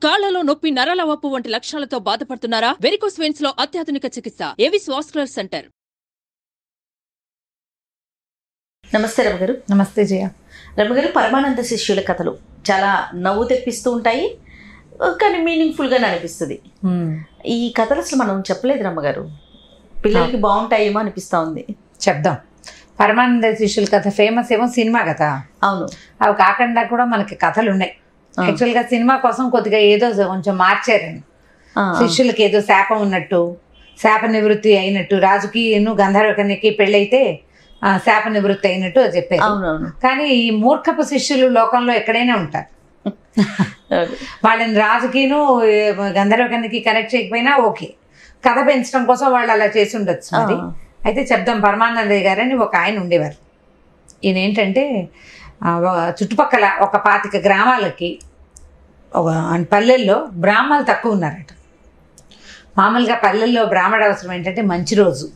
కాళ్లలో నొప్పి, నరాల వాపు వంటి లక్షణాలతో బాధపడుతున్నారా? వెరికోస్ వెయిన్స్ లో అత్యాధునిక చికిత్స ఏవిస్ వాస్కులర్ సెంటర్. నమస్తే రమగారు. నమస్తే జయ. రమగారు, పరమానంద శిష్యుల కథలు చాలా నవ్వు తెప్పిస్తూ ఉంటాయి, కానీ మీనింగ్ఫుల్గానే అనిపిస్తుంది. ఈ కథలు అసలు మనం చెప్పలేదు రమ్మగారు, పిల్లలకి బాగుంటాయేమో అనిపిస్తూ ఉంది. చెప్దాం. పరమానంద శిష్యుల కథ ఫేమస్ ఏమో సినిమా కథ. అవును, అవి కాకుండా కూడా మనకి కథలు ఉన్నాయి. యాక్చువల్గా సినిమా కోసం కొద్దిగా ఏదో కొంచెం మార్చారని, శిష్యులకి ఏదో శాపం ఉన్నట్టు, శాప నివృత్తి అయినట్టు, రాజుకి గంధర్వకన్యకి పెళ్ళైతే శాప నివృత్తి అయినట్టు చెప్పారు. అవునవును. కానీ ఈ మూర్ఖపు శిష్యులు లోకంలో ఎక్కడైనా ఉంటారు. వాళ్ళని రాజుకిను గంధర్వకన్యకి కనెక్ట్ చేయకపోయినా ఓకే, కథ పెంచడం కోసం వాళ్ళు అలా చేసి ఉండొచ్చు. మరి అయితే చెప్దాం. పరమానందయ్య గారని ఒక ఆయన ఉండేవారు. ఈయన ఏంటంటే చుట్టుపక్కల ఒక 25 గ్రామాలకి ఒక పల్లెల్లో బ్రాహ్మణులు తక్కువ ఉన్నారట. మామూలుగా పల్లెల్లో బ్రాహ్మణ అవసరం ఏంటంటే మంచి రోజు,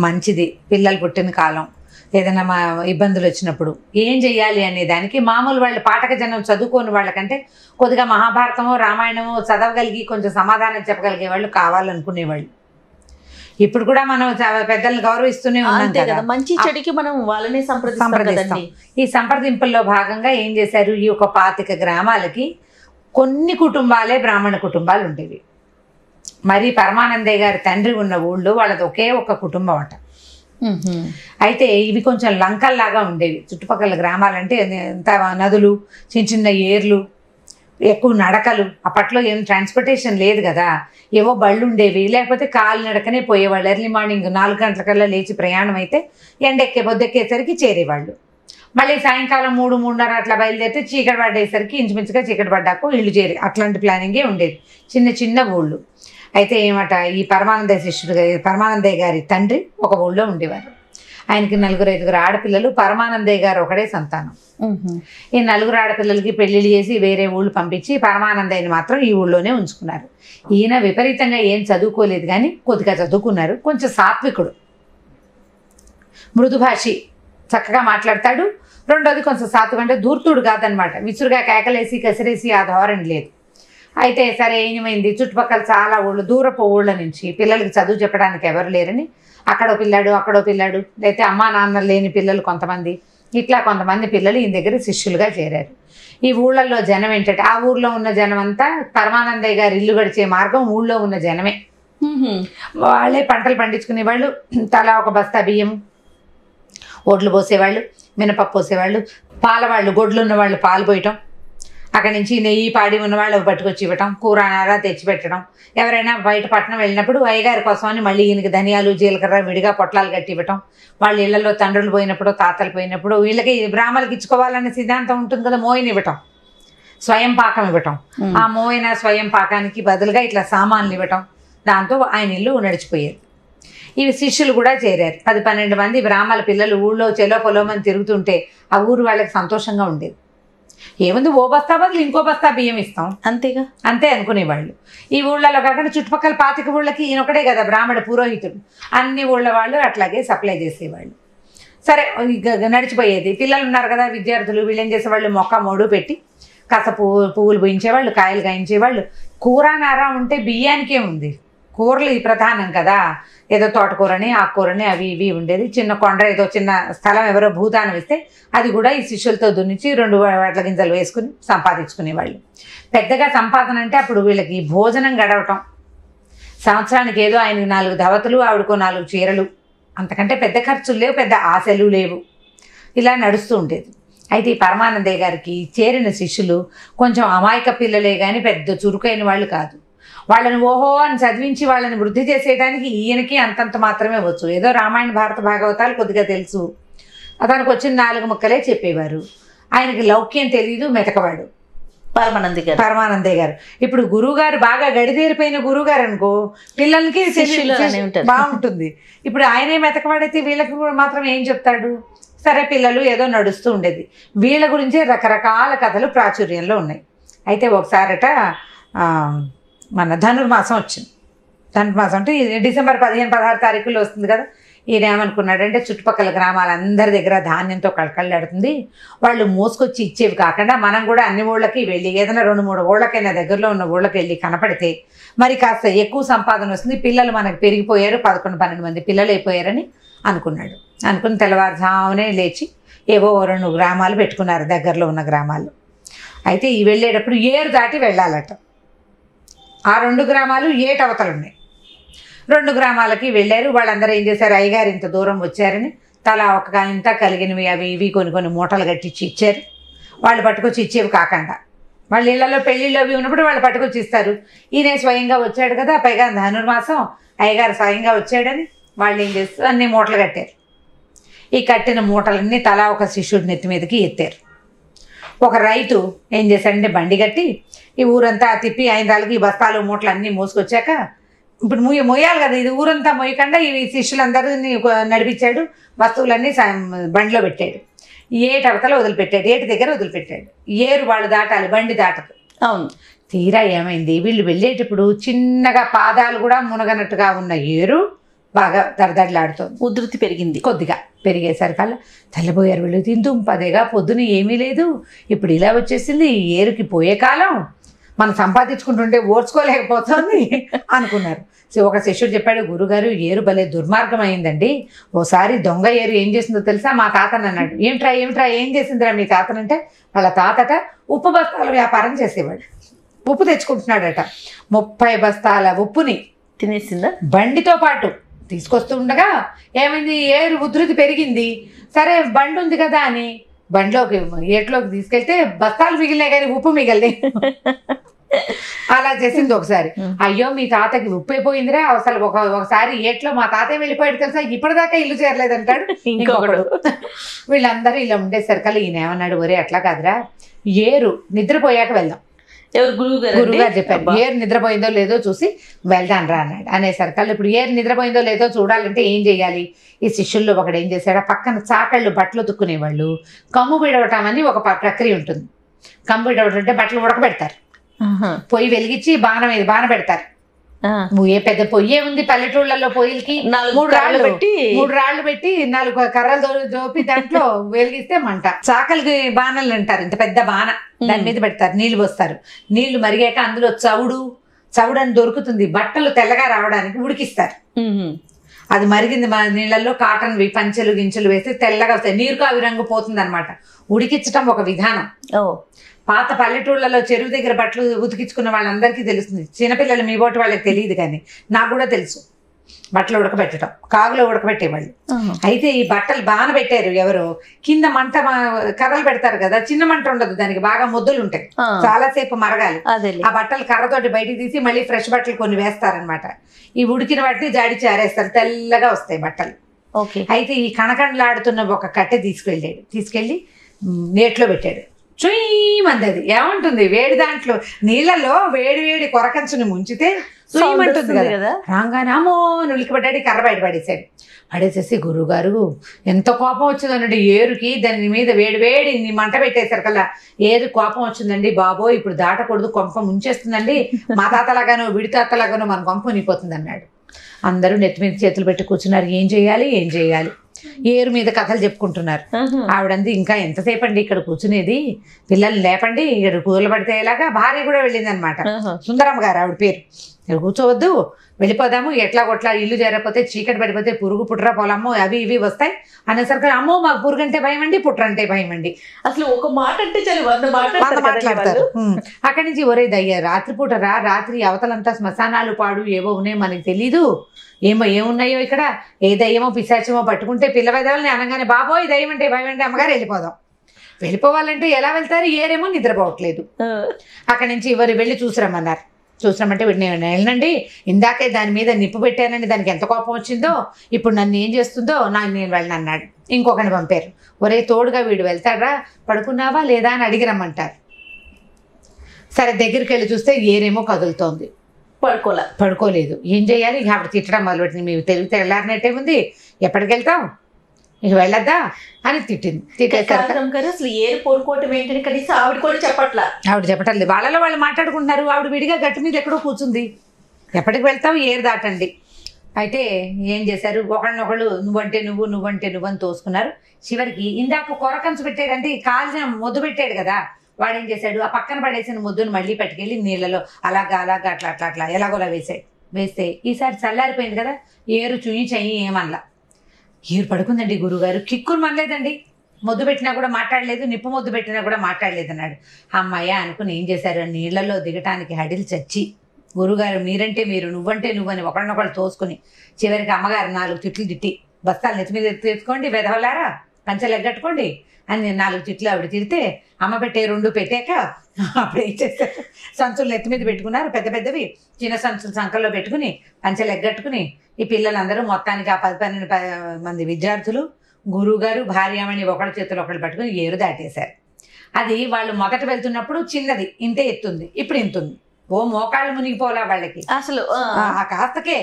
మంచిది, పిల్లలు పుట్టిన కాలం, ఏదైనా ఇబ్బందులు వచ్చినప్పుడు ఏం చెయ్యాలి అనే దానికి మామూలు వాళ్ళు పాఠక జనం చదువుకోని వాళ్ళకంటే కొద్దిగా మహాభారతమో రామాయణమో చదవగలిగి కొంచెం సమాధానం చెప్పగలిగే వాళ్ళు కావాలనుకునేవాళ్ళు. ఇప్పుడు కూడా మనం పెద్దల్ని గౌరవిస్తూనే ఉన్నాం కదా, మంచి చెడుకి మనం వాళ్ళనే సంప్రదిస్తాం. ఈ సంప్రదింపుల్లో భాగంగా ఏం చేశారు, ఈ ఒక 25 గ్రామాలకి కొన్ని కుటుంబాలే బ్రాహ్మణ కుటుంబాలు ఉండేవి. మరి పరమానందయ్య గారి తండ్రి ఉన్న ఊళ్ళో వాళ్ళది ఒకే ఒక కుటుంబం అట. అయితే ఇవి కొంచెం లంకల్లాగా ఉండేవి. చుట్టుపక్కల గ్రామాలంటే ఎంత నదులు, చిన్న చిన్న ఏర్లు, ఎక్కువ నడకలు. అప్పట్లో ఏం ట్రాన్స్పోర్టేషన్ లేదు కదా, ఏవో బళ్ళు ఉండేవి, లేకపోతే కాలు నడకనే పోయేవాళ్ళు. ఎర్లీ మార్నింగ్ 4 గంటలకల్లా లేచి ప్రయాణం అయితే ఎండెక్కే పొద్దెక్కేసరికి చేరేవాళ్ళు. మళ్ళీ సాయంకాలం 3-3:30 అట్లా బయలుదేరితే చీకటి పడేసరికి ఇంచుమించుగా చీకటి పడ్డాక ఇల్లు చేరి, అట్లాంటి ప్లానింగే ఉండేది. చిన్న చిన్న ఊళ్ళు. అయితే ఏమట, ఈ పరమానందయ్య గారి తండ్రి ఒక ఊళ్ళో ఉండేవారు. ఆయనకి 4-5 ఆడపిల్లలు, పరమానందయ్య గారు ఒకడే సంతానం. ఈ 4 ఆడపిల్లలకి పెళ్లిళ్ళు చేసి వేరే ఊళ్ళు పంపించి పరమానందయ్యని మాత్రం ఈ ఊళ్ళోనే ఉంచుకున్నారు. ఈయన విపరీతంగా ఏం చదువుకోలేదు, కానీ కొద్దిగా చదువుకున్నారు. కొంచెం సాత్వికుడు, మృదుభాషి, చక్కగా మాట్లాడతాడు. రెండోది కొంచెం సాత్విక అంటే దూర్తుడు కాదనమాట, విసురుగా కేకలేసి కసిరేసి ఆ ధోరణి లేదు. అయితే సరే ఏమైంది, చుట్టుపక్కల చాలా ఊళ్ళు, దూరపు ఊళ్ళ నుంచి పిల్లలకి చదువు చెప్పడానికి ఎవరు లేరని అక్కడో పిల్లాడు అక్కడో పిల్లాడు, లేకపోతే అమ్మా నాన్న లేని పిల్లలు కొంతమంది, ఇట్లా కొంతమంది పిల్లలు ఈయన దగ్గర శిష్యులుగా చేరారు. ఈ ఊళ్ళల్లో జనం ఏంటంటే, ఆ ఊర్లో ఉన్న జనం అంతా పరమానందయ్య గారి ఇల్లు గడిచే మార్గం ఊళ్ళో ఉన్న జనమే. వాళ్ళే పంటలు పండించుకునేవాళ్ళు. తలా ఒక బస్తా బియ్యం, ఒడ్లు పోసేవాళ్ళు, మినపప్పు పోసేవాళ్ళు, పాలవాళ్ళు, గొడ్లు ఉన్నవాళ్ళు పాలు పోయటం, అక్కడి నుంచి నెయ్యి పాడి ఉన్నవాళ్ళు పట్టుకొచ్చి ఇవ్వటం, కూర నారా తెచ్చిపెట్టడం. ఎవరైనా బయట పట్టణం వెళ్ళినప్పుడు అయ్యగారి కోసమని మళ్ళీ ఈయనకి ధనియాలు జీలకర్ర విడిగా పొట్లాలు కట్టి ఇవ్వటం. వాళ్ళ ఇళ్లలో తండ్రులు పోయినప్పుడు తాతలు పోయినప్పుడు వీళ్ళకి బ్రాహ్మణులకి ఇచ్చుకోవాలనే సిద్ధాంతం ఉంటుంది కదా, మోయిని ఇవ్వటం, స్వయం పాకం ఇవ్వటం. ఆ మోయిన స్వయం పాకానికి బదులుగా ఇట్లా సామాన్లు ఇవ్వటం. దాంతో ఆయన ఇల్లు నడిచిపోయేది. ఇవి శిష్యులు కూడా చేరారు. 10-12 మంది బ్రాహ్మణ పిల్లలు ఊళ్ళో చెలో పొలోమని తిరుగుతుంటే ఆ ఊరు వాళ్ళకి సంతోషంగా ఉండేది. ఏముంది, ఓ బస్తా బదులు ఇంకో బస్తా బియ్యం ఇస్తాం, అంతేగా, అంతే అనుకునేవాళ్ళు. ఈ ఊళ్ళలో కాకుండా చుట్టుపక్కల 25 ఊళ్ళకి ఈయన ఒకటే కదా బ్రాహ్మణ పురోహితుడు. అన్ని ఊళ్ళ వాళ్ళు అట్లాగే సప్లై చేసేవాళ్ళు. సరే, నడిచిపోయేది. పిల్లలు ఉన్నారు కదా విద్యార్థులు, వీళ్ళు ఏం చేసేవాళ్ళు, మొక్క మోడు పెట్టి కాస్త పువ్వులు పూయించేవాళ్ళు, కాయలు గాయించేవాళ్ళు. కూర నారా ఉంటే బియ్యానికే ఉంది, కూరలు ఈ ప్రధానం కదా. ఏదో తోటకూరని ఆకుకూరని అవి ఇవి ఉండేది. చిన్న కొండ, ఏదో చిన్న స్థలం ఎవరో భూదానం ఇస్తే అది కూడా ఈ శిష్యులతో దున్నించి 2 వడ్ల గింజలు వేసుకుని సంపాదించుకునేవాళ్ళు. పెద్దగా సంపాదన అంటే అప్పుడు వీళ్ళకి భోజనం గడవటం, సంవత్సరానికి ఏదో ఆయనకి 4 ధవతులు, ఆవిడకో 4 చీరలు, అంతకంటే పెద్ద ఖర్చులు లేవు, పెద్ద ఆశలు లేవు. ఇలా నడుస్తూ ఉండేది. అయితే ఈ పరమానందయ్య గారికి చేరిన శిష్యులు కొంచెం అమాయక పిల్లలే కానీ పెద్ద చురుకైన వాళ్ళు కాదు. వాళ్ళని ఓహో అని చదివించి వాళ్ళని వృద్ధి చేసేయడానికి ఈయనకి అంతంత మాత్రమే వచ్చు. ఏదో రామాయణ భారత భాగవతాలు కొద్దిగా తెలుసు, అతనికి వచ్చిన 4 ముక్కలే చెప్పేవారు. ఆయనకి లౌక్యం తెలీదు, మెతకవాడు పరమానందయ్య గారు. ఇప్పుడు గురువుగారు బాగా గడిదేరిపోయిన గురువుగారు అనుకో, పిల్లలకి బాగుంటుంది. ఇప్పుడు ఆయనే మెతకవాడైతే వీళ్ళకి మాత్రం ఏం చెప్తాడు. సరే, పిల్లలు ఏదో నడుస్తూ ఉండేది. వీళ్ళ గురించే రకరకాల కథలు ప్రాచుర్యంలో ఉన్నాయి. అయితే ఒకసారట మన ధనుర్మాసం వచ్చింది. ధనుర్మాసం అంటే డిసెంబర్ 15-16 తారీఖుల్లో వస్తుంది కదా. ఈయన ఏమనుకున్నాడంటే చుట్టుపక్కల గ్రామాలందరి దగ్గర ధాన్యంతో కళకళలాడుతుంది, వాళ్ళు మోసుకొచ్చి ఇచ్చేవి కాకుండా మనం కూడా అన్ని ఊళ్ళకి వెళ్ళి ఏదైనా 2-3 ఊళ్ళకైనా దగ్గరలో ఉన్న ఊళ్ళకి వెళ్ళి కనపడితే మరి కాస్త ఎక్కువ సంపాదన వస్తుంది, పిల్లలు మనకు పెరిగిపోయారు, 11-12 మంది పిల్లలు అయిపోయారని అనుకున్నాడు. అనుకుని తెల్లవారుజామునే లేచి ఏవో 2 గ్రామాలు పెట్టుకున్నారు దగ్గరలో ఉన్న గ్రామాలు. అయితే ఈ వెళ్ళేటప్పుడు ఏరు దాటి వెళ్ళాలట. ఆ 2 గ్రామాలు ఏటవతలు ఉన్నాయి. 2 గ్రామాలకి వెళ్ళారు. వాళ్ళందరూ ఏం చేశారు, అయ్యగారు ఇంత దూరం వచ్చారని తలా ఒక ఇంత కలిగినవి అవి ఇవి కొన్ని మూటలు కట్టించి ఇచ్చారు. వాళ్ళు పట్టుకొచ్చి ఇచ్చేవి కాకుండా వాళ్ళ ఇళ్లలో పెళ్ళిళ్ళు అవి ఉన్నప్పుడు వాళ్ళు పట్టుకొచ్చి ఇస్తారు. ఈయన స్వయంగా వచ్చాడు కదా, పైగా ధనుర్మాసం అయ్యగారు స్వయంగా వచ్చాడని వాళ్ళు ఏం చేస్తారు, అన్ని మూటలు కట్టారు. ఈ కట్టిన మూటలన్నీ తలా ఒక శిష్యుడి నెత్తి మీదకి ఎత్తారు. ఒక రైతు ఏం చేశాడంటే బండి కట్టి ఈ ఊరంతా తిప్పి 5 రాళ్ళకి ఈ బస్తాలు మూటలు అన్నీ మోసుకొచ్చాక ఇప్పుడు మొయ్యాలి కదా, ఇది ఊరంతా మొయ్యకుండా ఈ శిష్యులందరినీ నడిపించాడు, వస్తువులన్నీ బండిలో పెట్టాడు. ఏటవతల వదిలిపెట్టాడు, ఏటి దగ్గర వదిలిపెట్టాడు. ఏరు వాళ్ళు దాటాలి, బండి దాటదు. అవును. తీరా ఏమైంది, వీళ్ళు వెళ్ళేటప్పుడు చిన్నగా పాదాలు కూడా మునగనట్టుగా ఉన్న ఏరు బాగా దడదడలాడుతోంది. ఉధృతి పెరిగింది. కొద్దిగా పెరిగేసరికల్లా తెల్లబోయారు వీళ్ళు. తిందుంపదేగా పొద్దున ఏమీ లేదు, ఇప్పుడు ఇలా వచ్చేసింది, ఏరుకి పోయే కాలం, మనం సంపాదించుకుంటుంటే ఓర్చుకోలేకపోతుంది అనుకున్నారు. సో ఒక శిష్యుడు చెప్పాడు, గురుగారు ఏరు భలే దుర్మార్గం అయిందండి, ఓసారి దొంగ ఏరు ఏం చేసిందో తెలుసా, మా తాతని అన్నాడు. ఏమిట్రా ఏం చేసిందిరా మీ తాతనంటే, వాళ్ళ తాతట ఉప్పు బస్తాల వ్యాపారం చేసేవాడు. ఉప్పు తెచ్చుకుంటున్నాడట. 30 బస్తాల ఉప్పుని తినేసిందా బండితో పాటు తీసుకొస్తూ ఉండగా ఏమైంది, ఏరు ఉధృతి పెరిగింది. సరే బండి ఉంది కదా అని బండిలోకి ఏట్లోకి తీసుకెళ్తే బస్తాలు మిగిలినాయి కానీ ఉప్పు మిగిలినాయి. అలా చేసింది ఒకసారి. అయ్యో మీ తాతకి ఉప్పు అయిపోయిందిరా, అసలు ఒకసారి ఏట్లో మా తాతయ్య వెళ్ళిపోయాడు తెలుసా, ఇప్పటిదాకా ఇల్లు చేరలేదంటాడు ఇంకొకడు. వీళ్ళందరూ ఇలా ఉండేసరికల్లా ఈయన ఏమన్నాడు, ఒరే అట్లా కాదురా, ఏరు నిద్రపోయాక వెళ్దాం. ఎవరు గురువుగారు చెప్పారు, ఏరు నిద్రపోయిందో లేదో చూసి వెళ్దాం రా అన్నాడు. అనేసరికల్లా ఇప్పుడు ఏరు నిద్రపోయిందో లేదో చూడాలంటే ఏం చేయాలి, ఈ శిష్యుల్లో ఒకడు ఏం చేశాడు, పక్కన చాకళ్ళు బట్టలు తుక్కునేవాళ్ళు కమ్ము విడవటం అని ఒక ప్రక్రియ ఉంటుంది. కమ్ము విడవటం అంటే బట్టలు ఉడకబెడతారు, పొయ్యి వెలిగించి బాణ పెడతారు. ఏ పెద్ద పొయ్యే ఉంది పల్లెటూళ్ళలో, పొయ్యిలకి 3 రాళ్ళు పెట్టి 4 కర్రలు దోపి దాంట్లో వెలిగిస్తే మంట. చాకలికి బాణలు అంటారు, ఇంత పెద్ద బాణ దాని మీద పెడతారు, నీళ్లు పోస్తారు. నీళ్లు మరిగాక అందులో చవుడు అని దొరుకుతుంది, బట్టలు తెల్లగా రావడానికి ఉడికిస్తారు. అది మరిగింది నీళ్ళల్లో కాటన్ పంచెలు గించెలు వేస్తే తెల్లగా వస్తాయి, నీరు కావి రంగు పోతుంది అనమాట. ఉడికించటం ఒక విధానం. పాత పల్లెటూళ్ళలో చెరువు దగ్గర బట్టలు ఉతికించుకున్న వాళ్ళందరికీ తెలుస్తుంది. చిన్నపిల్లలు మీ బోటి వాళ్ళకి తెలియదు కానీ నాకు కూడా తెలుసు. బట్టలు ఉడకబెట్టడం, కాగులో ఉడకబెట్టేవాళ్ళు. అయితే ఈ బట్టలు బాన పెట్టారు ఎవరు, కింద మంట కర్రలు పెడతారు కదా, చిన్న మంట ఉండదు దానికి, బాగా ముద్దలు ఉంటాయి, చాలాసేపు మరగాలి. ఆ బట్టలు కర్రతోటి బయటికి తీసి మళ్ళీ ఫ్రెష్ బట్టలు కొన్ని వేస్తారనమాట. ఈ ఉడికిన వాటిని జాడిచి ఆరేస్తారు, తెల్లగా వస్తాయి బట్టలు. అయితే ఈ కణకణలాడుతున్న ఒక కట్టె తీసుకెళ్ళి నేట్లో పెట్టాడు. చుయ్యమంది. ఏమంటుంది, వేడి దాంట్లో నీళ్ళలో వేడి కొరకంచుని ముంచితే చుయ్యమంటుంది కదా. రాగానే అమ్మో ఉలికిపడ్డాడు, కర్ర బయట పడేసేసి గురువుగారు ఎంత కోపం వచ్చిందనండి ఏరుకి, దాని మీద వేడి మంట పెట్టేసరికల్లా ఏరు కోపం వచ్చిందండి బాబోయ్, ఇప్పుడు దాటకూడదు, కొంప ముంచేస్తుందండి, మా తాతలాగానో విడి తాతలాగానో మన కొంప మునిపోతుంది అన్నాడు. అందరూ నెత్తి మీద చేతులు పెట్టి కూర్చున్నారు. ఏం చేయాలి ఏరు మీద కథలు చెప్పుకుంటున్నారు. ఆవిడంది ఇంకా ఎంతసేపు అండి ఇక్కడ కూర్చునేది, పిల్లల్ని లేపండి, ఇక్కడ కూలబడితే ఎలాగా. భార్య కూడా వెళ్ళింది అనమాట, సుందరమ్మ గారు ఆవిడ పేరు. ఇక్కడ కూర్చోవద్దు, వెళ్ళిపోదాము, ఎట్లా కొట్లా ఇల్లు చేరకపోతే చీకటి పడిపోతే పురుగు పుట్ర పొలము అవి ఇవి వస్తాయి అనేసరికి, అమ్మో మాకు పురుగు అంటే భయం అండి, పుట్ర అంటే భయం అండి. అసలు ఒక మాట అంటే చాలు 100 మాట్లాడతారు. అక్కడి నుంచి ఒరే దయ్య రాత్రిపూట రాత్రి అవతలంతా శ్మశానాలు పాడు ఏవో ఉన్నాయి మనకి తెలీదు, ఏమున్నాయో ఇక్కడ, ఏ దయ్యమో పిశాచమో పట్టుకుంటే పిల్లవైదవాళ్ళని అనగానే బాబోయ్ దయ్యం అంటే భయం అంటే అమ్మగారు వెళ్ళిపోవాలంటే ఎలా వెళ్తారు, ఏరేమో నిద్రపోవట్లేదు. అక్కడి నుంచి ఎవరు వెళ్ళి చూసిరమ్మన్నారు. చూసినామంటే నేను వెళ్ళండి, ఇందాకే దాని మీద నిప్పు పెట్టానండి, దానికి ఎంత కోపం వచ్చిందో, ఇప్పుడు నన్ను ఏం చేస్తుందో నేను వెళ్ళను అన్నాడు. ఇంకొకరిని పంపారు, ఒరే తోడుగా వీడు వెళ్తాడా, పడుకున్నావా లేదా అని అడిగిరమ్మంటారు. సరే దగ్గరికి వెళ్ళి చూస్తే ఏరేమో కదులుతోంది, పడుకోలేదు. ఏం చేయాలి, ఇక ఆవిడ తిట్టడం మొదలుపెట్టింది, మేము తెలివితే వెళ్ళారనట్టే ఉంది, ఎప్పటికి వెళ్తాం, ఇక వెళ్ళొద్దా అని తిట్టింది. అసలు ఏరు పడుకోవటం ఏంటని కనీసం ఆవిడ కూడా చెప్పట్లేదు. వాళ్ళలో వాళ్ళు మాట్లాడుకుంటున్నారు, ఆవిడ విడిగా గట్టి మీద ఎక్కడో కూర్చుంది. ఎప్పటికి వెళ్తాం, ఏరు దాటండి. అయితే ఏం చేశారు, ఒకళ్ళనొకళ్ళు నువ్వంటే నువ్వు నువ్వంటే నువ్వు అని తోసుకున్నారు. చివరికి ఇందాక కొరకంచు పెట్టాడంటే ఈ కాల్చిన ముద్దు పెట్టాడు కదా, వాడు ఏం చేశాడు, ఆ పక్కన పడేసిన ముద్దును మళ్ళీ పట్టుకెళ్ళి నీళ్ళలో అలాగా అట్లా అట్లా అట్లా ఎలాగోలా వేసాడు. వేస్తే ఈసారి చల్లారిపోయింది కదా, ఏరు చుయ్యి చెయ్యి ఏమనలా. ఏరు పడుకుందండి గురుగారు, కిక్కురు మనలేదండి. ముద్దు పెట్టినా కూడా మాట్లాడలేదు, నిప్పు ముద్దు పెట్టినా కూడా మాట్లాడలేదు అన్నాడు. అమ్మాయ అనుకుని ఏం చేశారు, నీళ్లలో దిగటానికి హడిలు చచ్చి గురుగారు మీరంటే మీరు నువ్వంటే నువ్వని ఒకళ్ళనొకళ్ళు తోసుకుని చివరికి అమ్మగారు 4 తిట్లు తిట్టి, బస్తాలు నెత్తి మీద తెచ్చుకోండి వెధవలారా, పంచలు ఎగ్గట్టుకోండి అని 4 తిట్లు ఆవిడ తిడితే అమ్మ పెట్టే 2 పెట్టాక అప్పుడు ఏం చేస్తారు, సంచులు నెత్తి మీద పెట్టుకున్నారు పెద్ద పెద్దవి, చిన్న సంచులు సంకల్లో పెట్టుకుని పంచలు ఎగ్గట్టుకుని ఈ పిల్లలందరూ మొత్తానికి ఆ 10-12 మంది విద్యార్థులు గురువుగారు భార్యామణి ఒకళ్ళ చేతులు ఒకళ్ళు పట్టుకుని ఏరు దాటేశారు. అది వాళ్ళు మొదట వెళ్తున్నప్పుడు చిన్నది ఇంతే ఎత్తుంది, ఇప్పుడు ఇంతుంది. ఓ మోకాళ్ళు మునిగిపోలా వాళ్ళకి అసలు ఆ కాస్తకే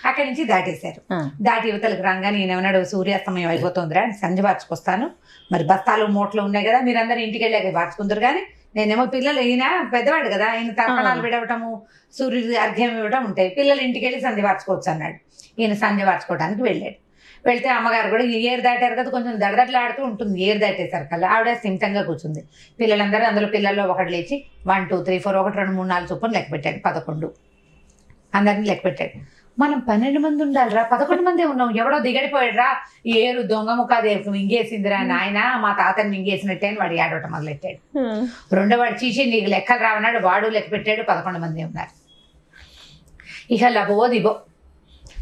అక్కడి నుంచి దాటేశారు. దాటి యువతలకు రాగానే ఈయనన్నాడు, సూర్యాస్తమయం అయిపోతుందిరా సంజ వార్చుకొస్తాను, మరి బస్తాలు మూటలు ఉన్నాయి కదా మీరందరూ ఇంటికి వెళ్ళాక వార్చుకుందరు కానీ నేనేమో పిల్లలు, ఈయన పెద్దవాడు కదా, ఆయన తర్పణాలు విడవటము సూర్యుడి అర్ఘ్యం ఇవ్వడం ఉంటాయి, పిల్లలు ఇంటికి వెళ్ళి సంధ్య వార్చుకోవచ్చు అన్నాడు. ఈయన సంధ్య వార్చుకోవడానికి వెళ్ళాడు. వెళ్తే అమ్మగారు కూడా ఏరు దాటారు కదా, కొంచెం దడదడలాడుతూ ఉంటుంది. ఏరు దాటేసారు కల్లా ఆవిడ స్థిమితంగా కూర్చుంది. పిల్లలందరూ అందులో పిల్లల్లో ఒకటి లేచి 1 2 3 4 1 2 3 4 చొప్పున లెక్క పెట్టాడు. 11 అందరినీ లెక్క పెట్టాడు. మనం 12 మంది ఉండాలిరా, 11 మందే ఉన్నాం, ఎవడో దిగడిపోయాడురా, ఏరు దొంగ ముఖాది మింగేసిందిరా నాయన, మా తాతని మింగేసినట్టే అని వాడు ఏడవటం మొదలెట్టాడు. రెండోవాడు చీచి నీకు లెక్కలు రావన్నాడు, వాడు లెక్క పెట్టాడు. 11 మంది ఉన్నారు. ఇక లబో దిబో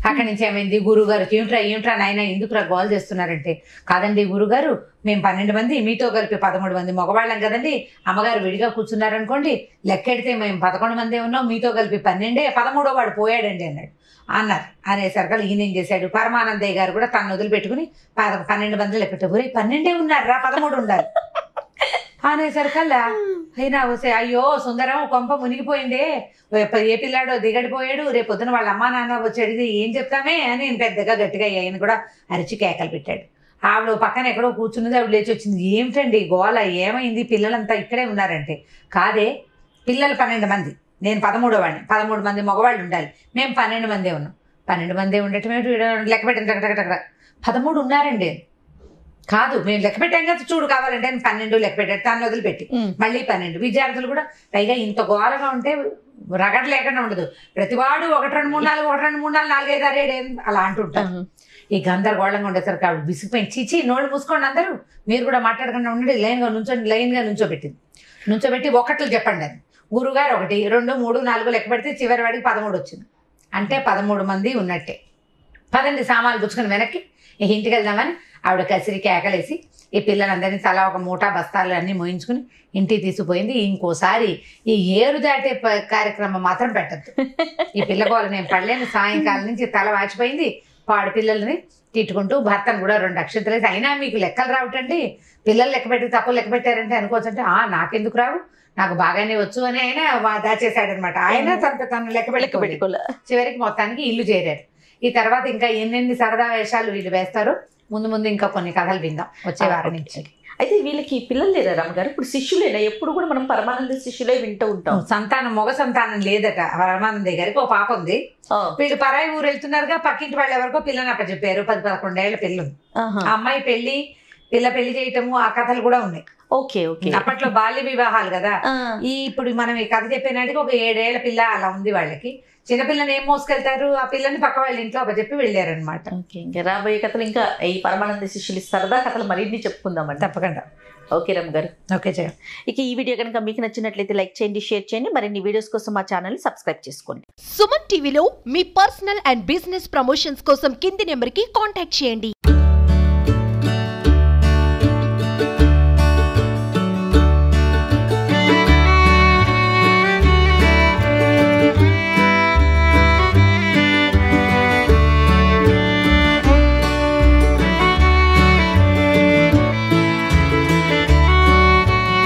అక్కడి నుంచి ఏమైంది, గురుగారు ఏమిట్రా నాయన ఎందుకురా గోల్ చేస్తున్నారంటే, కాదండి గురుగారు మేము 12 మంది మీతో కలిపి 13 మంది మగవాళ్ళం కదండి, అమ్మగారు విడిగా కూర్చున్నారనుకోండి, లెక్కెడితే మేము 11 మందే ఉన్నాం, మీతో కలిపి 12, 13వ వాడు పోయాడండి అన్నారు. అనేసరికల్ ఈయన ఏం చేశాడు, పరమానందయ్య గారు కూడా తను వదిలిపెట్టుకుని 12 మంది లెక్కెట్టారు. 12 ఉన్నారా 13 ఉండాలి అనేసరికల్లా అయినా వస్తే అయ్యో సుందరం కొంప మునిగిపోయిందే, ఏ పిల్లాడో దిగడిపోయాడు, రేపు పొద్దున వాళ్ళ అమ్మా నాన్న వచ్చి అడిగితే ఏం చెప్తామే అని నేను పెద్దగా గట్టిగా ఆయన కూడా అరిచి కేకలు పెట్టాడు. ఆవిడ పక్కన ఎక్కడో కూర్చున్నది, ఆవిడ లేచి వచ్చింది. ఏమిటండి గోల, ఏమైంది, పిల్లలంతా ఇక్కడే ఉన్నారంటే, కాదే పిల్లలు 12 మంది, నేను 13వ వాడిని, 13 మంది మగవాళ్ళు ఉండాలి, మేము 12 మందే ఉన్నాం. 12 మందే ఉండటం ఏమిటి, లెక్క పెట్టిన టకటకటక 13 ఉన్నారండి. కాదు మేము లెక్క పెట్టాం కదా చూడు కావాలంటే 12 లెక్క పెట్టాడు, తను వదిలిపెట్టి మళ్ళీ 12. విద్యార్థులు కూడా పైగా ఇంత ఘోరగా ఉంటే రగడ లేకుండా ఉండదు, ప్రతివాడు 1 2 3 4 1 2 3 4 4 5 6 7 అలా అంటుంటారు. ఈ గందరగోళంగా ఉండేసరికి ఆవిడ విసిగిపోయింది. చీచి నోళ్ళు మూసుకోండి అందరూ, మీరు కూడా మాట్లాడకుండా ఉండండి, లైన్గా నుంచోబెట్టి ఒకట్లు చెప్పండి అని. గురుగారు 1 2 3 4 లెక్క పెడితే చివరి వాడికి 13 వచ్చింది. అంటే 13 మంది ఉన్నట్టే. 10 సామాన్లు పుచ్చుకొని వెనక్కి ఇంటికి వెళ్దామని ఆవిడ కసిరి కేకలేసి ఈ పిల్లలందరినీ తలా ఒక మూటా బస్తాలు అన్నీ మోయించుకుని ఇంటికి తీసుకుపోయింది. ఇంకోసారి ఈ ఏరు దాటే కార్యక్రమం మాత్రం పెట్టద్దు, ఈ పిల్లగోలు నేను పడలేను. సాయంకాలం నుంచి తల వాచిపోయింది. పాడు పిల్లల్ని తిట్టుకుంటూ భర్తను కూడా 2 అక్షంతలు వేసి, అయినా మీకు లెక్కలు రావటండి, పిల్లలు లెక్క పెట్టి తక్కువ లెక్క పెట్టారంటే అనుకోవచ్చు అంటే, నాకెందుకు రావు, నాకు బాగానే వచ్చు అని ఆయన దాచేశాడనమాట. ఆయన తను లెక్క పెట్టుకోలే. చివరికి మొత్తానికి ఇల్లు చేరారు. ఈ తర్వాత ఇంకా ఎన్నెన్ని సరదా వేషాలు వీళ్ళు వేస్తారో ముందు ఇంకా కొన్ని కథలు విందాం వచ్చే వారం నుంచి. అయితే వీళ్ళకి పిల్లలు లేదా రామగారు, ఇప్పుడు శిష్యులేనా? ఎప్పుడు కూడా మనం పరమానంద శిష్యులే వింటూ ఉంటాం. సంతానం మగ సంతానం లేదట పరమానందయ్య గారికి. ఒక పాప ఉంది. వీళ్ళు పరాయి ఊరు వెళ్తున్నారుగా, పక్కింటి వాళ్ళు ఎవరికో పిల్లని అప్పచెప్పారు. 10-11 ఏళ్ల పిల్లని. ఆ అమ్మాయి పెళ్లి చేయటము ఆ కథలు కూడా ఉన్నాయి. Okay okay. అప్పట్లో బాల్య వివాహాలు కదా. ఇప్పుడు మనం ఈ కథ చెప్పినాటికి ఒక 7 ఏళ్ల పిల్ల అలా ఉంది వాళ్ళకి. చిన్నపిల్లని ఏం మోసుకెళ్తారు, ఆ పిల్లని పక్క వాళ్ళ ఇంట్లో అప్పచెప్పి వెళ్ళారనమాట. ఇంకా రాబోయే కథలు ఇంకా ఈ పరమానంద శిష్యులు సరదా కథలు మరిన్ని చెప్పుకుందామండి తప్పకుండా. ఓకే రమ్మ గారు. ఓకే చేయ. ఇక ఈ వీడియో కనుక మీకు నచ్చినట్లయితే లైక్ చేయండి, షేర్ చేయండి. మరిన్ని వీడియోస్ కోసం మా ఛానల్ సబ్స్క్రైబ్ చేసుకోండి. సుమన్ టీవీలో మీ పర్సనల్ అండ్ బిజినెస్ ప్రమోషన్స్ కోసం కింది నెంబర్కి కాంటాక్ట్ చేయండి.